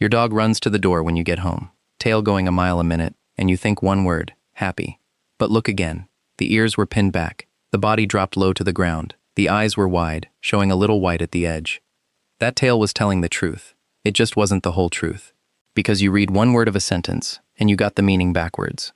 Your dog runs to the door when you get home, tail going a mile a minute, and you think one word, happy. But look again. The ears were pinned back. The body dropped low to the ground. The eyes were wide, showing a little white at the edge. That tail was telling the truth. It just wasn't the whole truth. Because you read one word of a sentence, and you got the meaning backwards.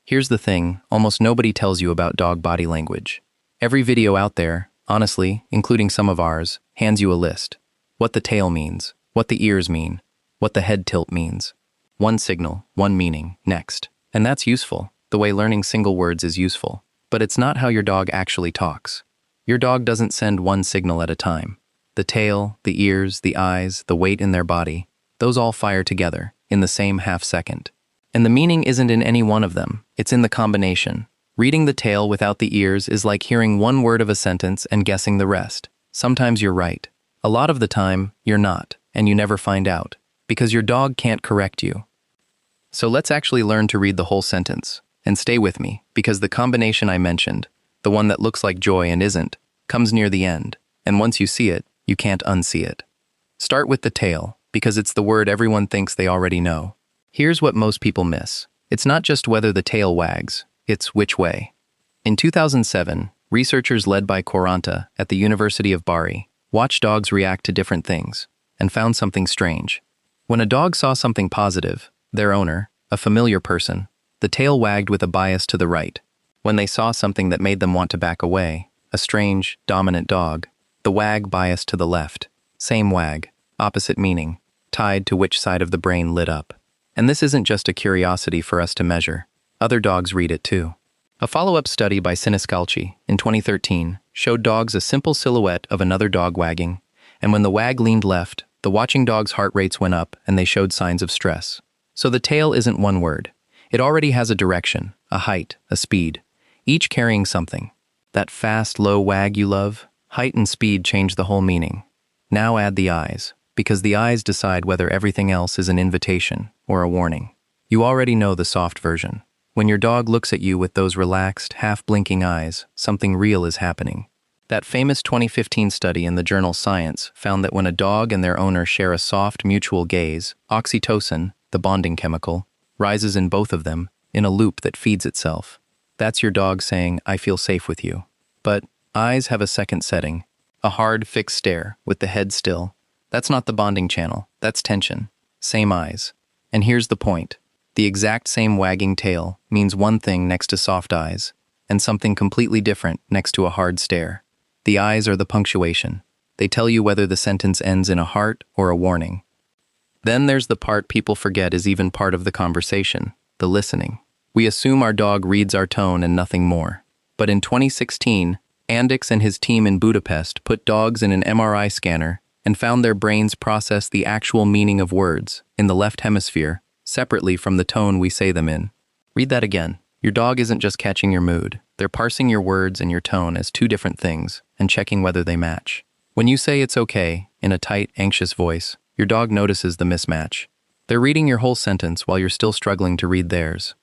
Here's the thing, almost nobody tells you about dog body language. Every video out there, honestly, including some of ours, hands you a list. What the tail means, what the ears mean, what the head tilt means. One signal, one meaning, next. And that's useful, the way learning single words is useful. But it's not how your dog actually talks. Your dog doesn't send one signal at a time. The tail, the ears, the eyes, the weight in their body, those all fire together, in the same half-second. And the meaning isn't in any one of them, it's in the combination. Reading the tail without the ears is like hearing one word of a sentence and guessing the rest. Sometimes you're right. A lot of the time, you're not, and you never find out, because your dog can't correct you. So let's actually learn to read the whole sentence. And stay with me, because the combination I mentioned, the one that looks like joy and isn't, comes near the end, and once you see it, you can't unsee it. Start with the tail, because it's the word everyone thinks they already know. Here's what most people miss. It's not just whether the tail wags, it's which way. In 2007, researchers led by Quaranta at the University of Bari watched dogs react to different things, and found something strange. When a dog saw something positive, their owner, a familiar person, the tail wagged with a bias to the right. When they saw something that made them want to back away, a strange, dominant dog, the wag biased to the left. Same wag, opposite meaning, tied to which side of the brain lit up. And this isn't just a curiosity for us to measure. Other dogs read it too. A follow-up study by Siniscalchi in 2013 showed dogs a simple silhouette of another dog wagging, and when the wag leaned left, the watching dog's heart rates went up and they showed signs of stress. So the tail isn't one word. It already has a direction, a height, a speed, each carrying something. That fast, low wag you love, height and speed change the whole meaning. Now add the eyes, because the eyes decide whether everything else is an invitation or a warning. You already know the soft version. When your dog looks at you with those relaxed, half-blinking eyes, something real is happening. That famous 2015 study in the journal Science found that when a dog and their owner share a soft, mutual gaze, oxytocin, the bonding chemical, rises in both of them, in a loop that feeds itself. That's your dog saying, I feel safe with you. But eyes have a second setting, a hard, fixed stare, with the head still. That's not the bonding channel, that's tension. Same eyes. And here's the point. The exact same wagging tail means one thing next to soft eyes, and something completely different next to a hard stare. The eyes are the punctuation. They tell you whether the sentence ends in a heart or a warning. Then there's the part people forget is even part of the conversation, the listening. We assume our dog reads our tone and nothing more. But in 2016, Andics and his team in Budapest put dogs in an MRI scanner and found their brains process the actual meaning of words in the left hemisphere, separately from the tone we say them in. Read that again. Your dog isn't just catching your mood. They're parsing your words and your tone as two different things and checking whether they match. When you say it's okay, in a tight, anxious voice, your dog notices the mismatch. They're reading your whole sentence while you're still struggling to read theirs.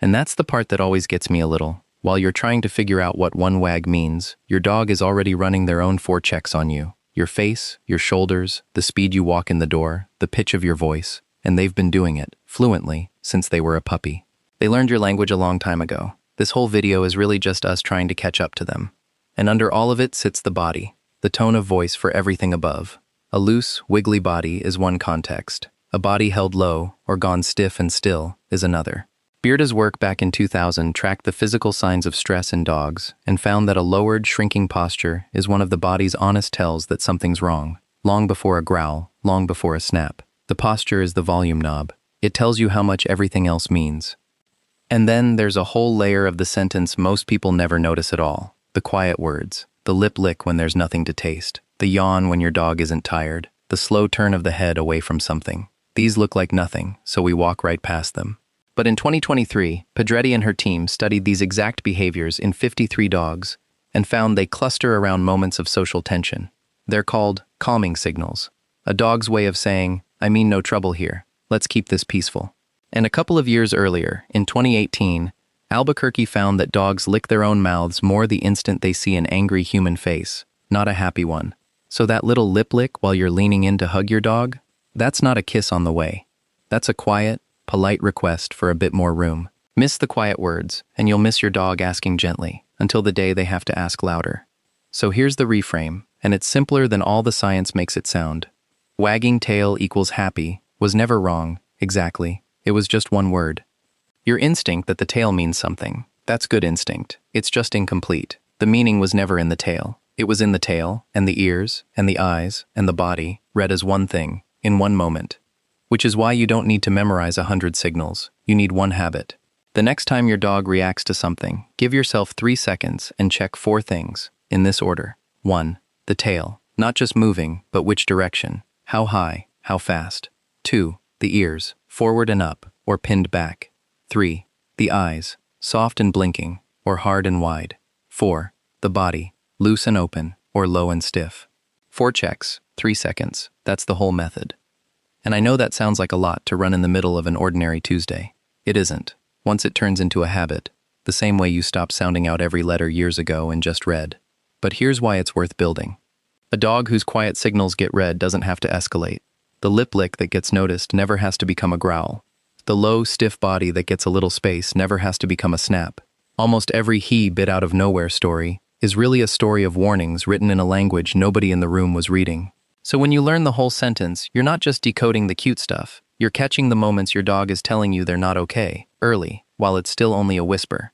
And that's the part that always gets me a little. While you're trying to figure out what one wag means, your dog is already running their own 4 checks on you. Your face, your shoulders, the speed you walk in the door, the pitch of your voice, and they've been doing it, fluently, since they were a puppy. They learned your language a long time ago. This whole video is really just us trying to catch up to them. And under all of it sits the body, the tone of voice for everything above. A loose, wiggly body is one context. A body held low, or gone stiff and still, is another. Beerda's work back in 2000 tracked the physical signs of stress in dogs and found that a lowered, shrinking posture is one of the body's honest tells that something's wrong, long before a growl, long before a snap. The posture is the volume knob. It tells you how much everything else means. And then there's a whole layer of the sentence most people never notice at all. The quiet words, the lip lick when there's nothing to taste, the yawn when your dog isn't tired, the slow turn of the head away from something. These look like nothing, so we walk right past them. But in 2023, Pedretti and her team studied these exact behaviors in 53 dogs and found they cluster around moments of social tension. They're called calming signals, a dog's way of saying, I mean no trouble here, let's keep this peaceful. And a couple of years earlier, in 2018, Albuquerque found that dogs lick their own mouths more the instant they see an angry human face, not a happy one. So that little lip lick while you're leaning in to hug your dog? That's not a kiss on the way. That's a quiet, polite request for a bit more room. Miss the quiet words, and you'll miss your dog asking gently, until the day they have to ask louder. So here's the reframe, and it's simpler than all the science makes it sound. Wagging tail equals happy was never wrong, exactly. It was just one word. Your instinct that the tail means something. That's good instinct. It's just incomplete. The meaning was never in the tail. It was in the tail, and the ears, and the eyes, and the body, read as one thing, in one moment. Which is why you don't need to memorize 100 signals. You need one habit. The next time your dog reacts to something, give yourself 3 seconds and check 4 things, in this order. 1. The tail. Not just moving, but which direction. How high, how fast. 2. The ears, forward and up, or pinned back. 3. The eyes, soft and blinking, or hard and wide. 4. The body, loose and open, or low and stiff. 4 checks, 3 seconds. That's the whole method. And I know that sounds like a lot to run in the middle of an ordinary Tuesday. It isn't. Once it turns into a habit, the same way you stopped sounding out every letter years ago and just read. But here's why it's worth building. A dog whose quiet signals get read doesn't have to escalate. The lip lick that gets noticed never has to become a growl. The low, stiff body that gets a little space never has to become a snap. Almost every he bit out of nowhere story is really a story of warnings written in a language nobody in the room was reading. So when you learn the whole sentence, you're not just decoding the cute stuff. You're catching the moments your dog is telling you they're not okay, early, while it's still only a whisper.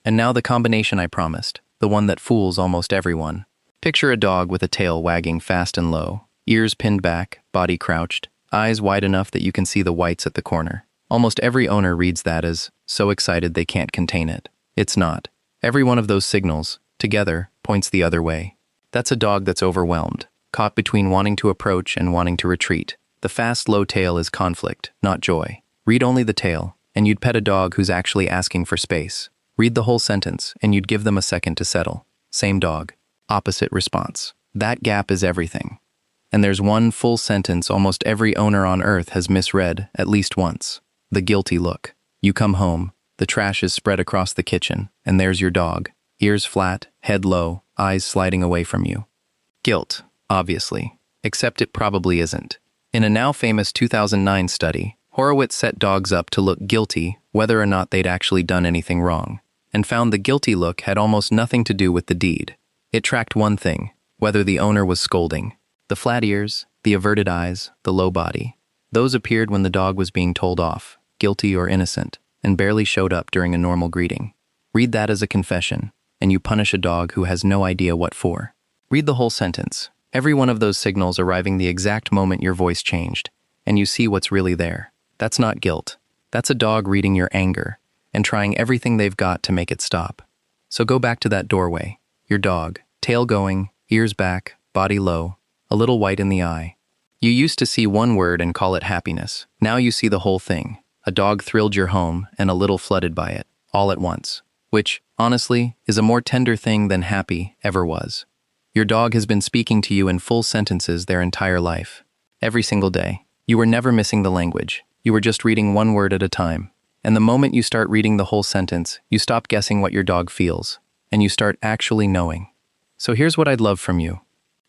And now the combination I promised, the one that fools almost everyone. Picture a dog with a tail wagging fast and low, ears pinned back, body crouched, eyes wide enough that you can see the whites at the corner. Almost every owner reads that as so excited they can't contain it. It's not. Every one of those signals, together, points the other way. That's a dog that's overwhelmed, caught between wanting to approach and wanting to retreat. The fast, low tail is conflict, not joy. Read only the tail, and you'd pet a dog who's actually asking for space. Read the whole sentence, and you'd give them a second to settle. Same dog, opposite response. That gap is everything. And there's one full sentence almost every owner on earth has misread at least once. The guilty look. You come home, the trash is spread across the kitchen, and there's your dog, ears flat, head low, eyes sliding away from you. Guilt, obviously, except it probably isn't. In a now famous 2009 study, Horowitz set dogs up to look guilty whether or not they'd actually done anything wrong, and found the guilty look had almost nothing to do with the deed. It tracked one thing, whether the owner was scolding. The flat ears, the averted eyes, the low body. Those appeared when the dog was being told off, guilty or innocent, and barely showed up during a normal greeting. Read that as a confession, and you punish a dog who has no idea what for. Read the whole sentence. Every one of those signals arriving the exact moment your voice changed, and you see what's really there. That's not guilt. That's a dog reading your anger and trying everything they've got to make it stop. So go back to that doorway. Your dog, tail going, ears back, body low, a little white in the eye. You used to see one word and call it happiness. Now you see the whole thing. A dog thrilled your home and a little flooded by it, all at once. Which, honestly, is a more tender thing than happy ever was. Your dog has been speaking to you in full sentences their entire life. Every single day. You were never missing the language. You were just reading one word at a time. And the moment you start reading the whole sentence, you stop guessing what your dog feels, and you start actually knowing. So here's what I'd love from you.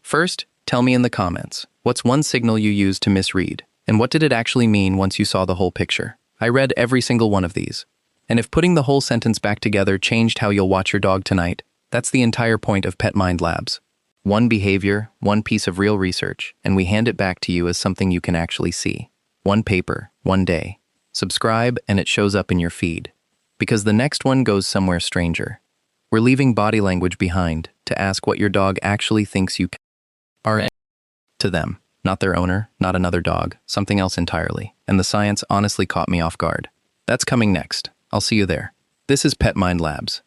First, tell me in the comments, what's one signal you used to misread, and what did it actually mean once you saw the whole picture? I read every single one of these. And if putting the whole sentence back together changed how you'll watch your dog tonight, that's the entire point of Pet Mind Labs. One behavior, one piece of real research, and we hand it back to you as something you can actually see. One paper, one day. Subscribe and it shows up in your feed. Because the next one goes somewhere stranger. We're leaving body language behind to ask what your dog actually thinks you are to them. Not their owner, not another dog, something else entirely. And the science honestly caught me off guard. That's coming next. I'll see you there. This is Pet Mind Labs.